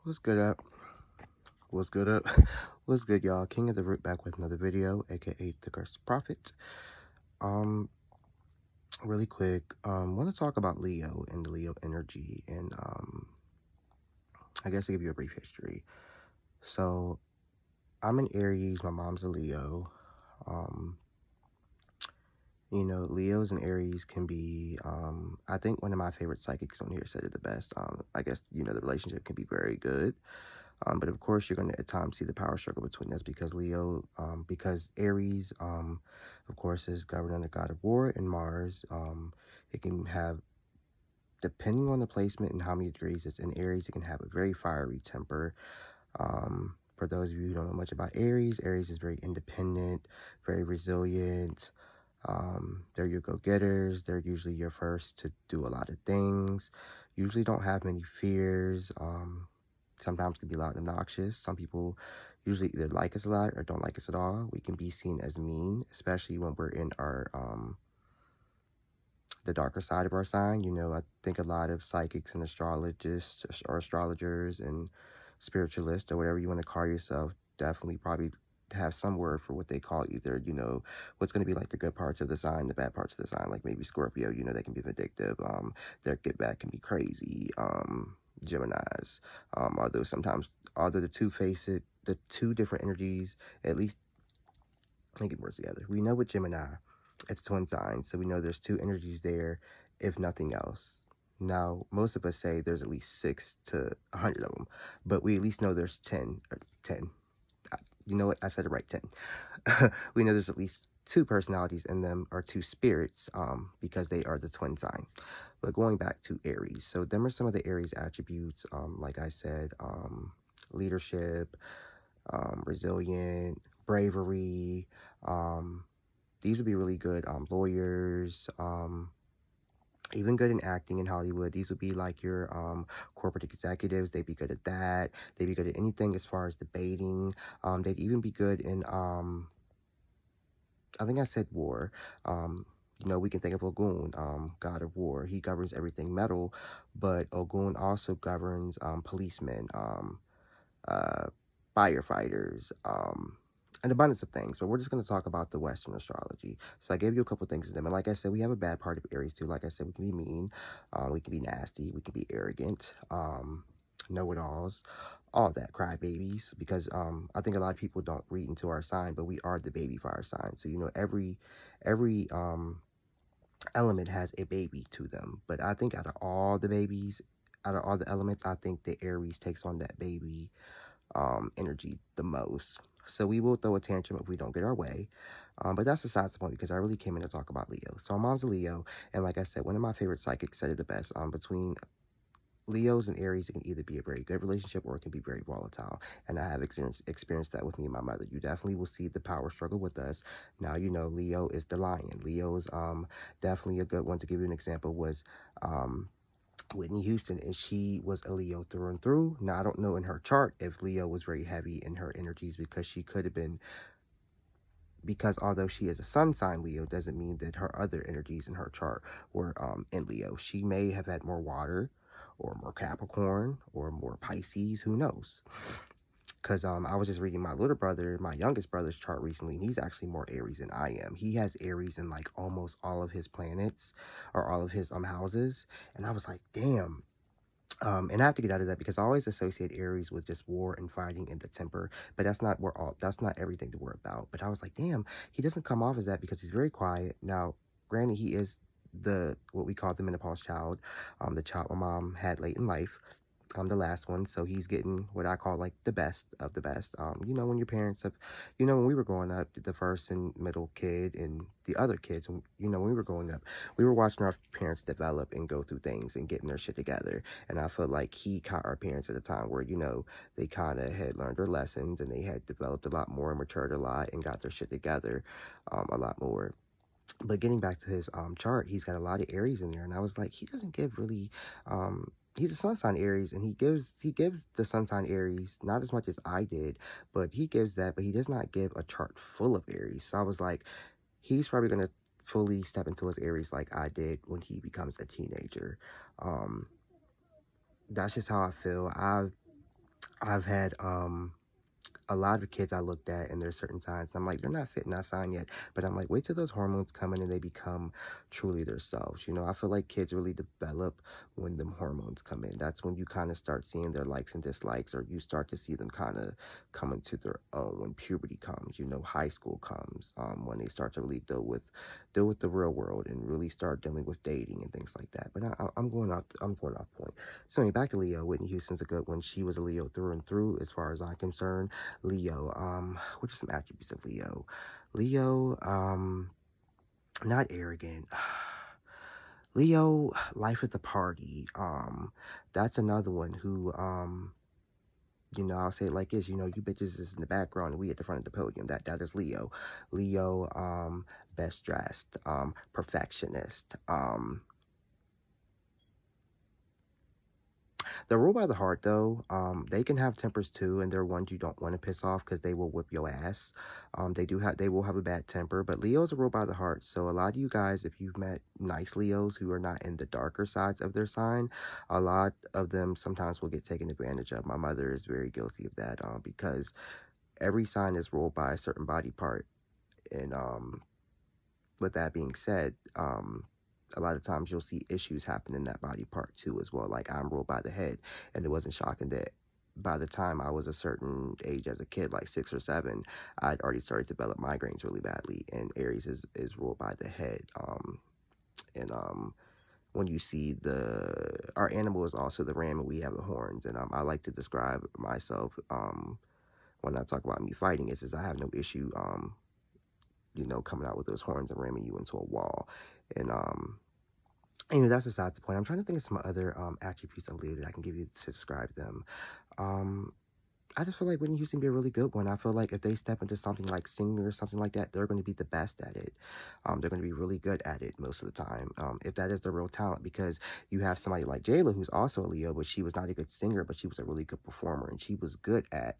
What's good up? What's good up? What's good, y'all? King of the Root back with another video, aka the Cursed Prophet. Um, really quick, want to talk about Leo and the Leo energy, and I guess I'll give you a brief history. So, I'm an Aries. My mom's a Leo. Um, Leos and Aries can be. I think one of my favorite psychics on here said it the best. I guess the relationship can be very good. But of course, you're going to at times see the power struggle between us because because Aries, of course, is governed under God of War and Mars. It can have, depending on the placement and how many degrees it's in Aries, it can have a very fiery temper. For those of you who don't know much about Aries, Aries is very independent, very resilient. They're your go-getters. They're usually your first to do a lot of things. Usually don't have many fears. Sometimes can be loud and obnoxious. Some people usually either like us a lot or don't like us at all. We can be seen as mean, especially when we're in our the darker side of our sign. I think a lot of psychics and astrologists or astrologers and spiritualists or whatever you want to call yourself definitely probably have some word for what they call either, what's going to be like the good parts of the sign, the bad parts of the sign, like maybe Scorpio, they can be vindictive, their get back can be crazy, Geminis, although the two different energies, at least, let me get words together. We know with Gemini, it's twin signs, so we know there's two energies there, if nothing else. Now, most of us say there's at least 6 to 100 of them, but we at least know there's 10, or 10. You know what? I said it right, 10. We know there's at least two personalities in them, or two spirits, because they are the twin sign. But going back to Aries, so them are some of the Aries attributes, like I said, leadership, resilient, bravery. These would be really good lawyers, even good in acting in Hollywood. These would be like your corporate executives. They'd be good at that. They'd be good at anything as far as debating. They'd even be good in, I think I said war. We can think of Ogun, god of war. He governs everything metal, but Ogun also governs policemen, uh, firefighters, an abundance of things. But we're just going to talk about the Western astrology. So I gave you a couple things in them. And like I said, we have a bad part of Aries too. Like I said, we can be mean, we can be nasty, we can be arrogant, know-it-alls, all that, crybabies. Because I think a lot of people don't read into our sign, but we are the baby fire sign. So every element has a baby to them. But I think out of all the elements, I think the Aries takes on that baby energy the most. So we will throw a tantrum if we don't get our way. But that's besides the point, because I really came in to talk about Leo. So my mom's a Leo, and like I said, one of my favorite psychics said it the best. Between Leos and Aries, it can either be a very good relationship or it can be very volatile. And I have experienced that with me and my mother. You definitely will see the power struggle with us. Now, Leo is the lion. Leo is definitely a good one. To give you an example was Whitney Houston, and she was a Leo through and through. Now, I don't know in her chart if Leo was very heavy in her energies, because she could have been, because although she is a sun sign Leo, doesn't mean that her other energies in her chart were in Leo. She may have had more water, or more Capricorn, or more Pisces, who knows? Because I was just reading my youngest brother's chart recently, and he's actually more Aries than I am. He has Aries in like almost all of his planets, or all of his houses, and I was like, damn. And I have to get out of that, because I always associate Aries with just war and fighting and the temper, but that's not everything that we're about. But I was like, damn, he doesn't come off as that, because he's very quiet. Now, granted, he is what we call the menopause child, the child my mom had late in life. The last one, so he's getting what I call like the best of the best. When your parents have, when we were growing up, the first and middle kid and the other kids, when we were growing up, we were watching our parents develop and go through things and getting their shit together. And I feel like he caught our parents at a time where, they kind of had learned their lessons, and they had developed a lot more and matured a lot and got their shit together a lot more. But getting back to his chart, he's got a lot of Aries in there, and I was like, he doesn't give really he's a sun sign Aries, and he gives the sun sign Aries not as much as I did, but he gives that, but he does not give a chart full of Aries. So I was like, he's probably going to fully step into his Aries like I did when he becomes a teenager. That's just how I feel. I've had a lot of kids I looked at and there's certain signs. I'm like, they're not fitting that sign yet. But I'm like, wait till those hormones come in and they become truly themselves. I feel like kids really develop when them hormones come in. That's when you kind of start seeing their likes and dislikes, or you start to see them kind of come into their own when puberty comes, high school comes, when they start to really deal with the real world and really start dealing with dating and things like that. But I'm going off point. So anyway, back to Leo. Whitney Houston's a good one. She was a Leo through and through, as far as I'm concerned. Leo, what are some attributes of Leo? Leo, not arrogant. Leo, life at the party. That's another one who, I'll say it like this, you bitches is in the background and we at the front of the podium. That is Leo. Leo, best dressed, perfectionist, they're ruled by the heart, though. They can have tempers too, and they're ones you don't want to piss off because they will whip your ass. They will have a bad temper, but Leos are ruled by the heart. So a lot of you guys, if you've met nice Leos who are not in the darker sides of their sign, a lot of them sometimes will get taken advantage of. My mother is very guilty of that, because every sign is ruled by a certain body part, and with that being said, a lot of times you'll see issues happen in that body part too as well. Like, I'm ruled by the head, and it wasn't shocking that by the time I was a certain age as a kid, like 6 or 7, I'd already started to develop migraines really badly. And Aries is ruled by the head. And when you see our animal is also the ram, and we have the horns. And I like to describe myself, when I talk about me fighting, is I have no issue, coming out with those horns and ramming you into a wall. And anyway, that's besides the point. I'm trying to think of some other attributes of Leo that I can give you to describe them. I just feel like Whitney Houston be a really good one. I feel like if they step into something like singing or something like that, they're going to be the best at it. They're going to be really good at it most of the time, if that is their real talent. Because you have somebody like J-Lo, who's also a Leo, but she was not a good singer, but she was a really good performer, and she was good at,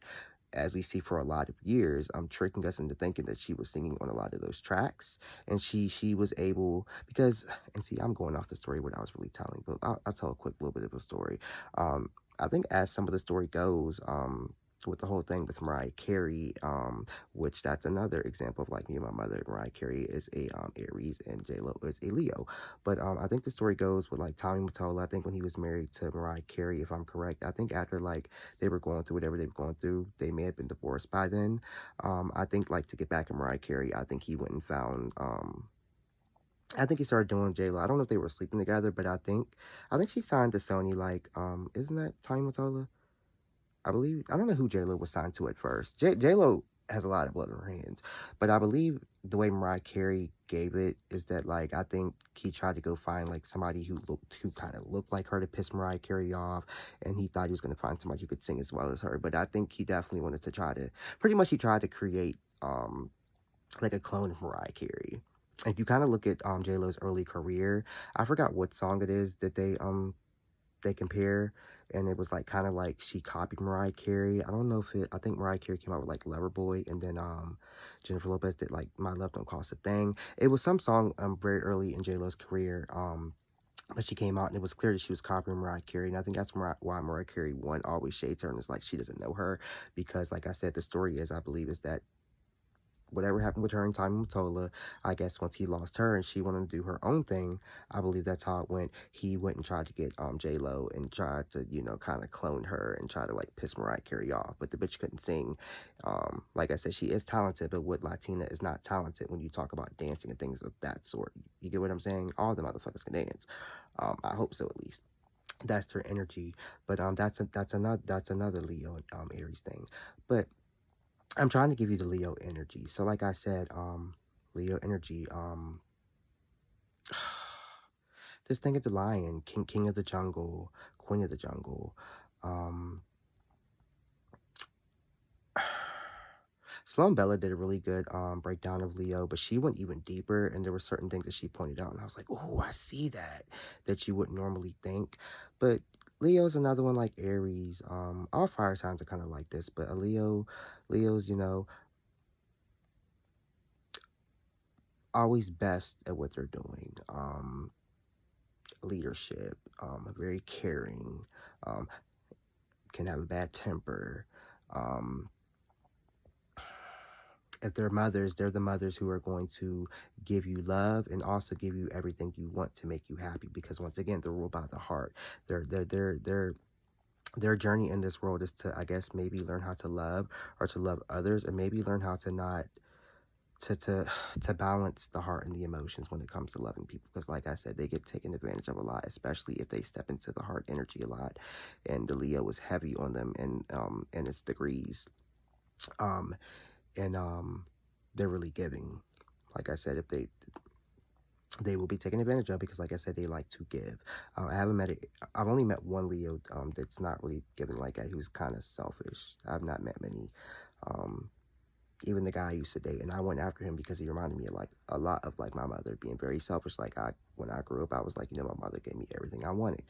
as we see for a lot of years, tricking us into thinking that she was singing on a lot of those tracks. And she was able, because, and see, I'm going off the story what I was really telling, but I'll tell a quick little bit of a story. I think as some of the story goes, with the whole thing with Mariah Carey, which that's another example of like me and my mother. Mariah Carey is a Aries and J-Lo is a Leo. But I think the story goes with like Tommy Mottola. I think when he was married to Mariah Carey, if I'm correct, I think after like they were going through whatever they were going through, they may have been divorced by then. I think like to get back at Mariah Carey, I think he went and found I think he started doing J-Lo. I don't know if they were sleeping together, but I think she signed to Sony. Like, isn't that Tommy Mottola? I believe, I don't know who J-Lo was signed to at first. J-Lo has a lot of blood on her hands, but I believe the way Mariah Carey gave it is that, like, I think he tried to go find like somebody who kind of looked like her to piss Mariah Carey off, and he thought he was going to find somebody who could sing as well as her. But I think he definitely wanted to he tried to create like a clone of Mariah Carey. If you kind of look at J-Lo's early career, I forgot what song it is that they compare, and it was like kind of like she copied Mariah Carey. I think Mariah Carey came out with like Loverboy, and then Jennifer Lopez did like My Love Don't Cost a Thing. It was some song very early in J-Lo's career, but she came out and it was clear that she was copying Mariah Carey. And I think that's why Mariah Carey one always shades her, and it's like she doesn't know her, because like I said, the story is, I believe, is that whatever happened with her and Tommy Mottola, I guess once he lost her and she wanted to do her own thing, I believe that's how it went. He went and tried to get J-Lo and tried to, kind of clone her and try to like piss Mariah Carey off. But the bitch couldn't sing. Like I said, she is talented, but what Latina is not talented when you talk about dancing and things of that sort. You get what I'm saying? All the motherfuckers can dance. I hope so, at least. That's their energy. But that's another Leo Aries thing. But I'm trying to give you the Leo energy. So like I said, Leo energy, just think of the lion, king of the jungle, queen of the jungle. Sloan Bella did a really good breakdown of Leo, but she went even deeper, and there were certain things that she pointed out, and I was like, oh, I see that you wouldn't normally think. But Leo's another one like Aries. All fire signs are kind of like this, but Leo's, always best at what they're doing. Leadership, very caring, can have a bad temper. If they're mothers, they're the mothers who are going to give you love and also give you everything you want to make you happy. Because once again, they're ruled by the heart. Their journey in this world is to, I guess, maybe learn how to love or to love others, or maybe learn how to not to balance the heart and the emotions when it comes to loving people. Because like I said, they get taken advantage of a lot, especially if they step into the heart energy a lot. And the Leo is heavy on them in its degrees. Um and they're really giving. Like I said, if they will be taken advantage of, because like I said, they like to give. I've only met one Leo that's not really giving like that, who's kind of selfish. I've not met many. Even the guy I used to date, and I went after him because he reminded me of like a lot of like my mother, being very selfish. Like when I grew up, I was like, my mother gave me everything I wanted.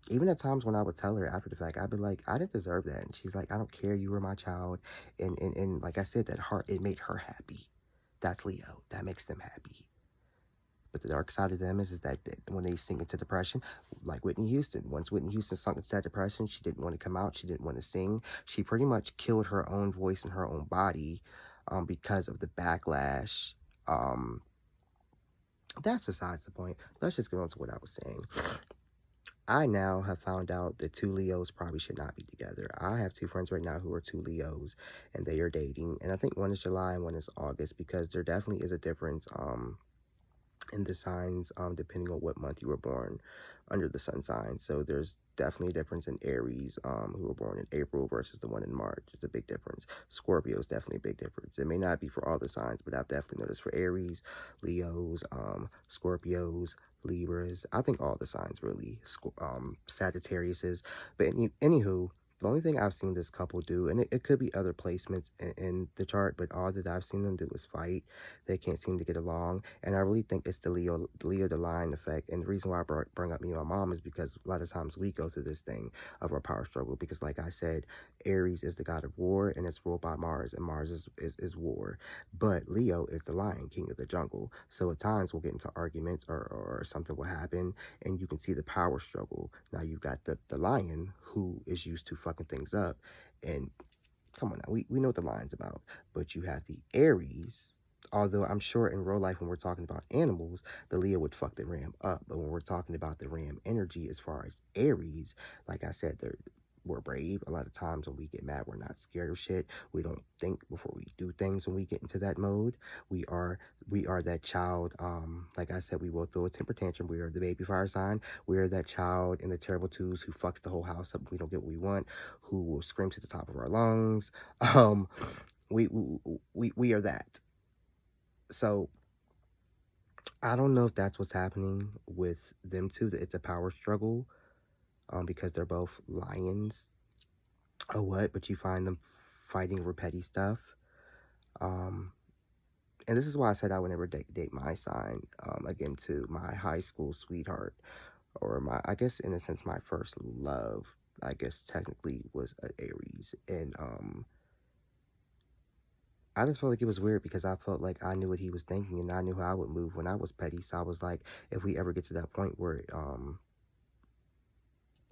Even at times when I would tell her after the fact, I'd be like, I didn't deserve that. And she's like, I don't care, you were my child. And like I said, that heart, it made her happy. That's Leo. That makes them happy. But the dark side of them is that when they sink into depression, like Whitney Houston. Once Whitney Houston sunk into that depression, she didn't want to come out. She didn't want to sing. She pretty much killed her own voice and her own body because of the backlash. That's besides the point. Let's just get on to what I was saying. I now have found out that two Leos probably should not be together. I have two friends right now who are two Leos, and they are dating. And I think one is July and one is August, because there definitely is a difference in the signs, depending on what month you were born under the sun sign. So there's definitely a difference in Aries, who were born in April versus the one in March. It's a big difference. Scorpio is definitely a big difference. It may not be for all the signs, but I've definitely noticed for Aries, Leos, Scorpios, Libras. I think all the signs really, Sagittariuses. But anywho, the only thing I've seen this couple do, and it could be other placements in the chart, but all that I've seen them do is fight. They can't seem to get along, and I really think it's the Leo the Lion effect. And the reason why I bring up me and my mom is because a lot of times we go through this thing of our power struggle. Because like I said, Aries is the god of war, and it's ruled by Mars, and Mars is war. But Leo is the lion, king of the jungle. So at times we'll get into arguments, or something will happen, and you can see the power struggle. Now you've got the lion, who is used to fucking things up, and come on now, we know what the lion's about. But you have the Aries, although I'm sure in real life when we're talking about animals, the Leo would fuck the ram up. But when we're talking about the ram energy, as far as Aries, like I said, we're brave. A lot of times when we get mad, we're not scared of shit. We don't think before we do things when we get into that mode. We are that child. Like I said, we will throw a temper tantrum. We are the baby fire sign. We are that child in the terrible twos who fucks the whole house up if we don't get what we want, who will scream to the top of our lungs. We are that. So I don't know if that's what's happening with them two, that it's a power struggle, because they're both lions or what, but you find them fighting over petty stuff. And this is why I said I would never date my sign, again, to my high school sweetheart, or I guess in a sense, my first love, I guess technically was an Aries. And I just felt like it was weird, because I felt like I knew what he was thinking, and I knew how I would move when I was petty. So I was like, if we ever get to that point where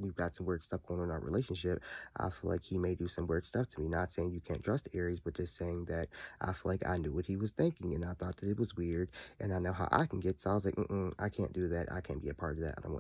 we've got some weird stuff going on in our relationship, I feel like he may do some weird stuff to me. Not saying you can't trust Aries, but just saying that I feel like I knew what he was thinking, and I thought that it was weird, and I know how I can get. So I was like, I can't do that. I can't be a part of that. I don't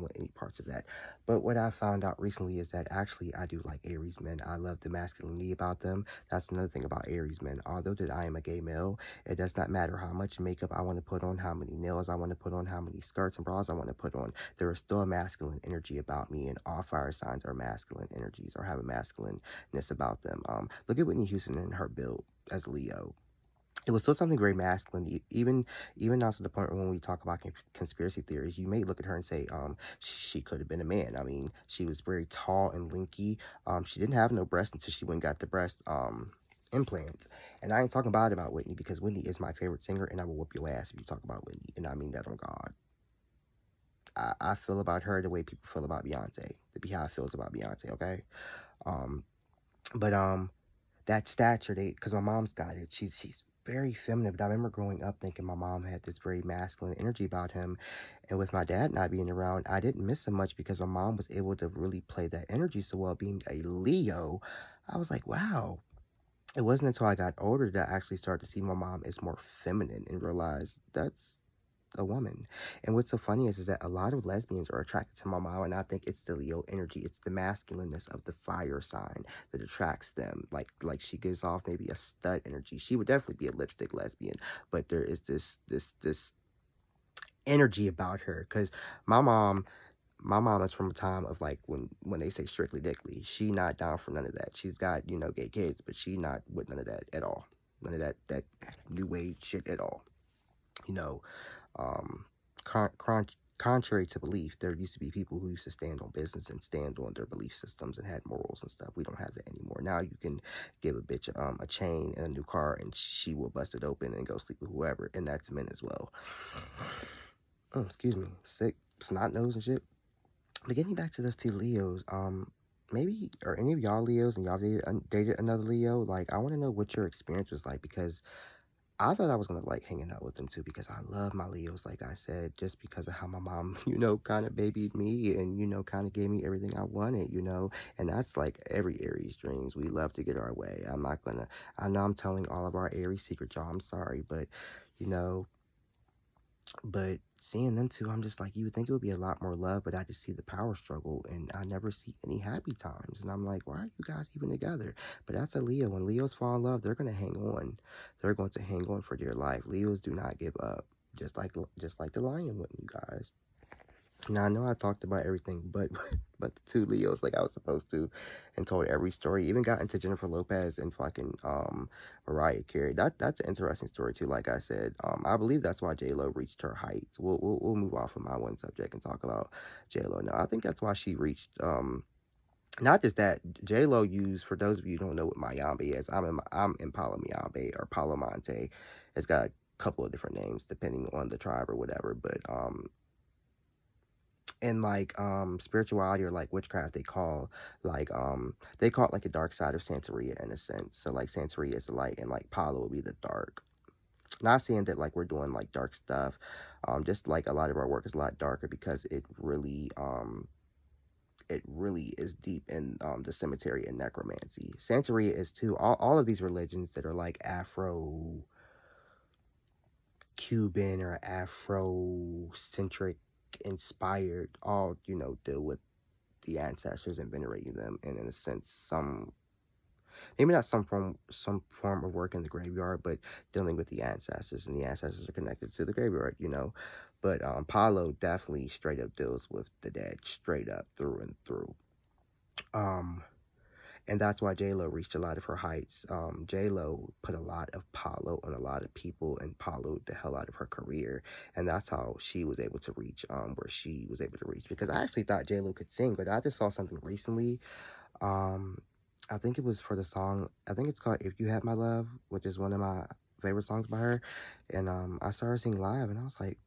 want any parts of that. But what I found out recently is that actually I do like Aries men. I love the masculinity about them. That's another thing about Aries men. Although that I am a gay male, it does not matter how much makeup I want to put on, how many nails I want to put on, how many skirts and bras I want to put on. There is still a masculine energy about me, and all fire signs are masculine energies, or have a masculineness about them. Look at Whitney Houston and her build as Leo. It was still something very masculine, even now, to the point where when we talk about conspiracy theories, you may look at her and say, she could have been a man. I mean, she was very tall and lanky. She didn't have no breasts until she went and got the breast implants. And I ain't talking bad about Whitney, because Whitney is my favorite singer, and I will whoop your ass if you talk about Whitney, and I mean that on God. I feel about her the way people feel about Beyonce. The Beehive feels about Beyonce, okay? But that stature, because my mom's got it. She's very feminine, but I remember growing up thinking my mom had this very masculine energy about him. And with my dad not being around, I didn't miss him much because my mom was able to really play that energy so well. Being a Leo, I was like, wow. It wasn't until I got older that I actually started to see my mom as more feminine and realize that's a woman. And what's so funny is that a lot of lesbians are attracted to my mom, and I think it's the Leo energy. It's the masculineness of the fire sign that attracts them. Like she gives off maybe a stud energy. She would definitely be a lipstick lesbian, but there is this energy about her. Because my mom my mom is from a time of like when they say strictly dickly. She not down for none of that. She's got, gay kids, but she not with none of that at all. None of that new age shit at all. You know, um, contrary to belief, there used to be people who used to stand on business and stand on their belief systems and had morals and stuff. We don't have that anymore. Now you can give a bitch a chain and a new car, and she will bust it open and go sleep with whoever, and that's men as well. Oh, excuse me, sick, snot nose and shit. But getting back to those two Leos, maybe are any of y'all Leos and y'all dated another Leo? Like, I want to know what your experience was like because I thought I was gonna like hanging out with them too because I love my Leos, like I said, just because of how my mom, kind of babied me and kind of gave me everything I wanted, and that's like every Aries dreams. We love to get our way. I know I'm telling all of our Aries secrets, y'all. I'm sorry, but you know, but seeing them two, I'm just like, you would think it would be a lot more love, but I just see the power struggle and I never see any happy times. And I'm like, why are you guys even together? But that's a Leo. When Leos fall in love, they're going to hang on. They're going to hang on for dear life. Leos do not give up. Just like the lion wouldn't, you guys. Now I know I talked about everything, but but the two Leos like I was supposed to, and told every story. Even got into Jennifer Lopez and fucking Mariah Carey. That's an interesting story too. Like I said, I believe that's why J Lo reached her heights. We'll move off of my one subject and talk about J Lo now. I think that's why she reached not just that. J Lo used, for those of you who don't know what Mayambe is, I'm Impala Mayambe or Palomonte. It's got a couple of different names depending on the tribe or whatever, but in like spirituality or like witchcraft they call it like a dark side of Santeria in a sense. So like Santeria is the light and like Palo will be the dark. Not saying that like we're doing like dark stuff, just like a lot of our work is a lot darker because it really is deep in the cemetery and necromancy. Santeria is too. All of these religions that are like Afro Cuban or Afrocentric inspired all deal with the ancestors and venerating them, and in a sense maybe not some form of work in the graveyard, but dealing with the ancestors, and the ancestors are connected to the graveyard. But Palo definitely straight up deals with the dead, straight up through and through. And that's why J-Lo reached a lot of her heights. J-Lo put a lot of Palo on a lot of people and followed the hell out of her career. And that's how she was able to reach where she was able to reach. Because I actually thought J-Lo could sing, but I just saw something recently. Um, I think it was for the song, I think it's called If You Had My Love, which is one of my favorite songs by her. And I started singing live, and I was like,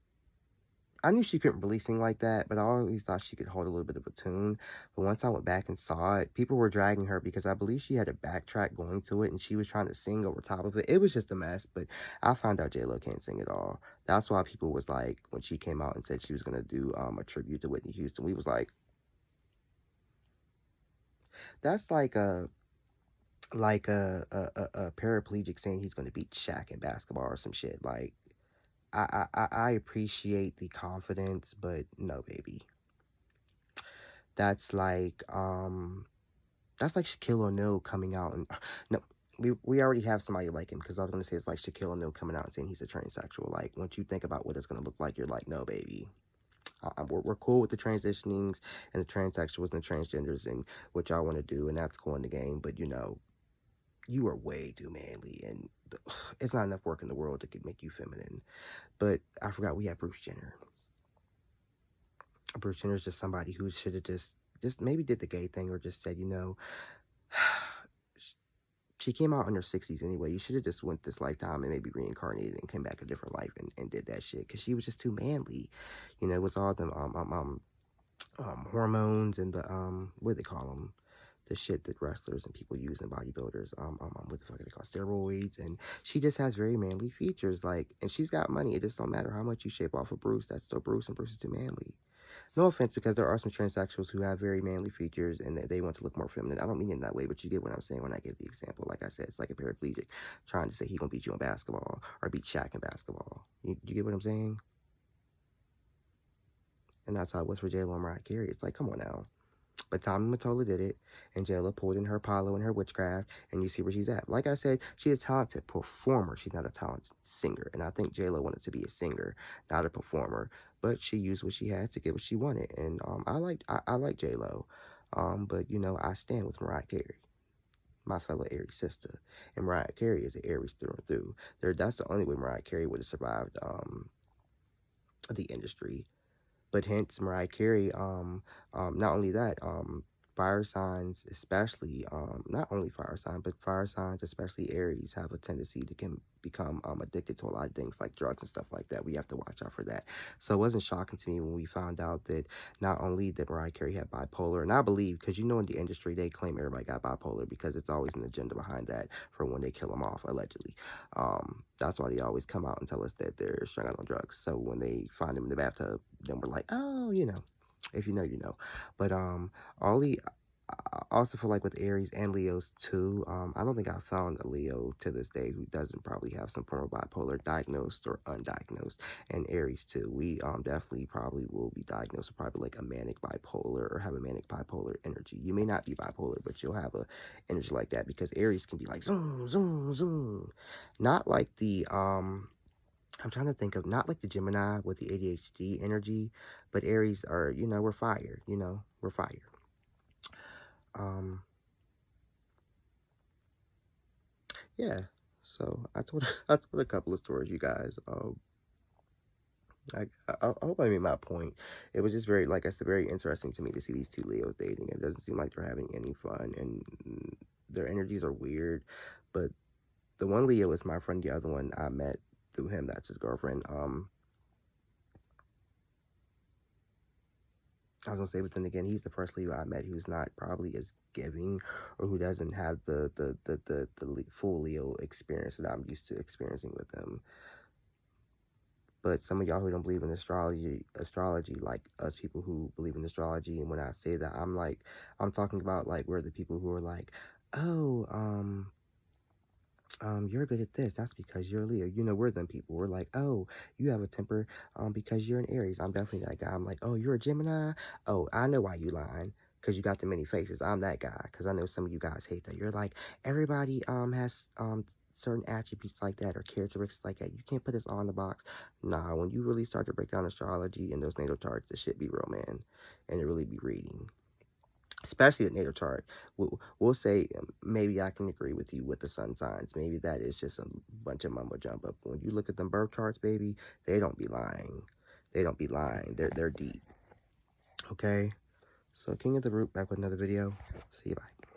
I knew she couldn't really sing like that, but I always thought she could hold a little bit of a tune. But once I went back and saw it, people were dragging her because I believe she had a backtrack going to it, and she was trying to sing over top of it. It was just a mess, but I found out J-Lo can't sing at all. That's why people was like, when she came out and said she was going to do a tribute to Whitney Houston, we was like, that's like a paraplegic saying he's going to beat Shaq in basketball or some shit. Like, I appreciate the confidence, but no, baby. That's like Shaquille O'Neal coming out and no, we already have somebody like him, because I was gonna say it's like Shaquille O'Neal coming out and saying he's a transsexual. Like, once you think about what it's gonna look like, you're like, no, baby. We're cool with the transitionings and the transsexuals and the transgenders and what y'all want to do, and that's cool in the game. But you are way too manly, and it's not enough work in the world that could make you feminine. But I forgot we have Bruce Jenner. Bruce Jenner is just somebody who should have just maybe did the gay thing, or just said, she came out in her 60s anyway. You should have just went this lifetime and maybe reincarnated and came back a different life and did that shit, because she was just too manly. It was all them hormones and the what do they call them? the shit that wrestlers and people use in bodybuilders. What the fuck are they called? Steroids. And she just has very manly features. Like, and she's got money. It just don't matter how much you shape off of Bruce. That's still Bruce, and Bruce is too manly. No offense, because there are some transsexuals who have very manly features and they want to look more feminine. I don't mean it in that way, but you get what I'm saying when I give the example. Like I said, it's like a paraplegic trying to say he gonna beat you in basketball or beat Shaq in basketball. You get what I'm saying? And that's how it was for J-Lo and Mariah Carey. It's like, come on now. But Tommy Mottola did it, and J-Lo pulled in her Apollo and her witchcraft, and you see where she's at. Like I said, she's a talented performer. She's not a talented singer. And I think J-Lo wanted to be a singer, not a performer. But she used what she had to get what she wanted. And I like J-Lo. But, you know, I stand with Mariah Carey, my fellow Aries sister. And Mariah Carey is an Aries through and through. That's the only way Mariah Carey would have survived the industry. But hence Mariah Carey, not only that, fire signs, especially, not only fire signs, but fire signs, especially Aries, have a tendency to become addicted to a lot of things like drugs and stuff like that. We have to watch out for that. So it wasn't shocking to me when we found out that not only did Mariah Carey have bipolar, and I believe, because you know in the industry they claim everybody got bipolar because it's always an agenda behind that for when they kill them off, allegedly. That's why they always come out and tell us that they're strung out on drugs. So when they find them in the bathtub, then we're like, oh, you know, if you know, you know. But I also feel like with Aries and Leos too, I don't think I found a Leo to this day who doesn't probably have some form of bipolar, diagnosed or undiagnosed. And Aries too, we definitely probably will be diagnosed with probably like a manic bipolar or have a manic bipolar energy. You may not be bipolar, but you'll have a energy like that, because Aries can be like zoom, zoom, zoom. Not like the I'm trying to think of, not like the Gemini with the ADHD energy, but Aries are, you know, we're fire, you know, we're fire. Yeah, so I told a couple of stories, you guys. I hope I made my point. It was just very, like I said, very interesting to me to see these two Leos dating. It doesn't seem like they're having any fun, and their energies are weird. But the one Leo is my friend. The other one I met through him. That's his girlfriend. I was gonna say, but then again, he's the first Leo I met who's not probably as giving, or who doesn't have the full Leo experience that I'm used to experiencing with him. But some of y'all who don't believe in astrology, like us people who believe in astrology, and when I say that, I'm talking about like we're the people who are like, oh, you're good at this. That's because you're Leo. You know, we're them people. We're like, oh, you have a temper, because you're an Aries. I'm definitely that guy. I'm like, oh, you're a Gemini. Oh, I know why you lying, because you got the many faces. I'm that guy, because I know some of you guys hate that. You're like, everybody has certain attributes like that or characteristics like that. You can't put this all in the box. Nah, when you really start to break down astrology and those natal charts, this shit be real, man, and it really be reading. Especially the natal chart, we'll say maybe I can agree with you with the sun signs. Maybe that is just a bunch of mumbo jumbo. When you look at them birth charts, baby, they don't be lying. They don't be lying. They're deep. Okay. So King of the Root back with another video. See you. Bye.